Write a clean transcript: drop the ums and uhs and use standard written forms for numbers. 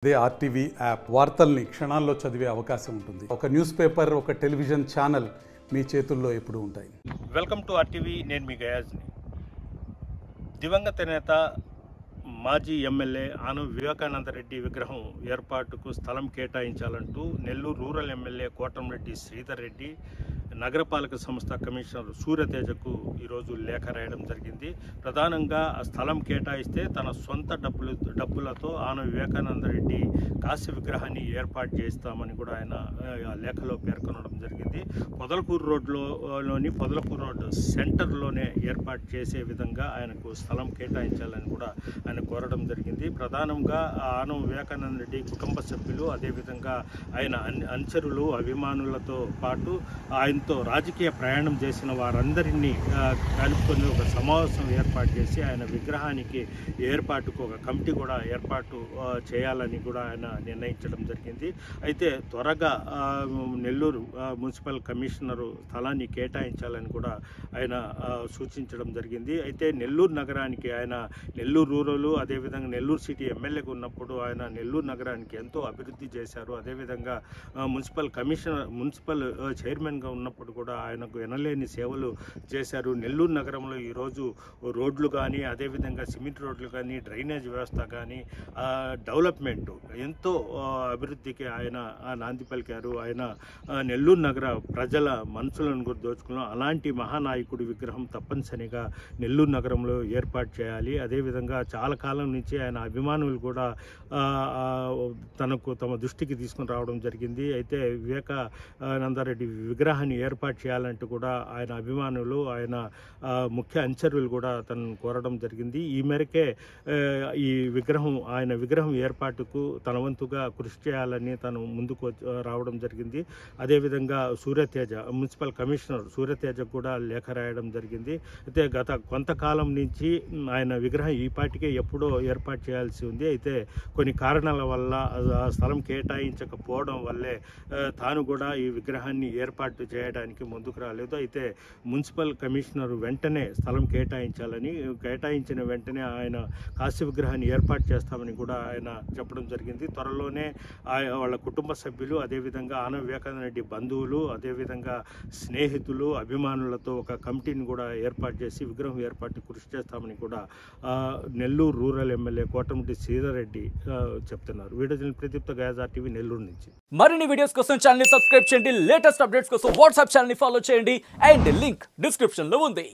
అదే RTV app వార్తల్ని క్షణాల్లో చదివే అవకాశం ఉంటుంది. ఒక న్యూస్ పేపర్, ఒక టెలివిజన్ ఛానల్ మీ చేతుల్లో ఎప్పుడూ ఉంటాయి. Welcome to RTV. నేను మీ గయాజ్ని. దివంగత నేత మాజీ ఎమ్మెల్యే ఆనం వివేకానంద రెడ్డి విగ్రహం ఏర్పాటుకు స్థలం కేటాయించాలంటూ నెల్లూరు రూరల్ ఎమ్మెల్యే కోటంరెడ్డి శ్రీధర్ రెడ్డి నగరపాలక సంస్థ కమిషనర్ సూర్యతేజకు ఈరోజు లేఖ రాయడం జరిగింది. ప్రధానంగా ఆ స్థలం కేటాయిస్తే తన సొంత డబ్బులతో ఆనం వివేకానంద రెడ్డి కాంస్య విగ్రహాన్ని ఏర్పాటు చేస్తామని కూడా ఆయన ఆ లేఖలో పేర్కొనడం జరిగింది. పొదలకూరు రోడ్డు సెంటర్లోనే ఏర్పాటు చేసే విధంగా ఆయనకు స్థలం కేటాయించాలని కూడా ఆయన కోరడం జరిగింది. ప్రధానంగా ఆనం వివేకానంద రెడ్డి కుటుంబ సభ్యులు, అదేవిధంగా ఆయన అనుచరులు, అభిమానులతో పాటు ఆయనతో రాజకీయ ప్రయాణం చేసిన వారందరినీ కలుపుకొని ఒక సమావేశం ఏర్పాటు చేసి ఆయన విగ్రహానికి ఏర్పాటుకు ఒక కమిటీ కూడా ఏర్పాటు చేయాలని కూడా ఆయన నిర్ణయించడం జరిగింది. అయితే త్వరగా నెల్లూరు మున్సిపల్ కమిషనరు స్థలాన్ని కేటాయించాలని కూడా ఆయన సూచించడం జరిగింది. అయితే నెల్లూరు నగరానికి ఆయన నెల్లూరు రూరల్, అదేవిధంగా నెల్లూరు సిటీ ఎమ్మెల్యేగా ఉన్నప్పుడు ఆయన నెల్లూరు నగరానికి ఎంతో అభివృద్ధి చేశారు. అదేవిధంగా మున్సిపల్ చైర్మన్గా ఉన్నప్పుడు కూడా ఆయనకు ఎనలేని సేవలు చేశారు. నెల్లూరు నగరంలో ఈరోజు రోడ్లు కానీ, అదేవిధంగా సిమెంట్ రోడ్లు కానీ, డ్రైనేజ్ వ్యవస్థ కానీ, డెవలప్మెంట్ ఎంతో అభివృద్ధికి ఆయన నాంది పలికారు. ఆయన నెల్లూరు నగర ప్రజల మనసులను కూడా దోచుకున్నాం. అలాంటి మహానాయకుడి విగ్రహం తప్పనిసరిగా నెల్లూరు నగరంలో ఏర్పాటు చేయాలి. అదేవిధంగా చాలా కాలం నుంచి ఆయన అభిమానులు కూడా తమ దృష్టికి తీసుకుని రావడం జరిగింది. అయితే వివేకానందరెడ్డి విగ్రహాన్ని ఏర్పాటు చేయాలంటూ కూడా ఆయన అభిమానులు, ఆయన ముఖ్య అనుచరులు కూడా తనను కోరడం జరిగింది. ఈ మేరకే ఆయన విగ్రహం ఏర్పాటుకు తన వంతుగా కృషి చేయాలని తను ముందుకు రావడం జరిగింది. అదేవిధంగా సూర్యతేజ, మున్సిపల్ కమిషనర్ సూర్యతేజ కూడా లేఖ రాయడం జరిగింది. అయితే గత కొంతకాలం నుంచి ఆయన విగ్రహం ఈపాటికే ఎప్పుడో ఏర్పాటు చేయాల్సి ఉంది. అయితే కొన్ని కారణాల వల్ల స్థలం కేటాయించకపోవడం వల్లే తాను కూడా ఈ విగ్రహాన్ని ఏర్పాటు చేయడానికి ముందుకు రాలేదు. అయితే మున్సిపల్ కమిషనర్ వెంటనే స్థలం కేటాయించిన వెంటనే ఆయన కాంస్య విగ్రహాన్ని ఏర్పాటు చేస్తామని కూడా ఆయన చెప్పడం జరిగింది. త్వరలోనే వాళ్ళ కుటుంబ సభ్యులు, అదేవిధంగా ఆనం వివేకానంద రెడ్డి బంధువులు, అదేవిధంగా స్నేహితులు, అభిమానులతో ఒక కమిటీని కూడా ఏర్పాటు చేసి విగ్రహం ఏర్పాటు కృషి చేస్తామని కూడా నెల్లూరు రూరల్ ఎమ్మెల్యే కోటంరెడ్డి శ్రీధర్ రెడ్డి చెప్తున్నారు. వీడియో ప్రదీప్తో గయాజ్ ఆర్టీవీ నెల్లూరు నుంచి. మరిన్ని వీడియోస్ కోసం ఛానల్ ని సబ్స్క్రైబ్ చేయండి. లేటెస్ట్ అప్డేట్స్ కోసం వాట్సాప్ ఛానల్ ని ఫాలో చేయండి. అండ్ లింక్ డిస్క్రిప్షన్ లో ఉంది.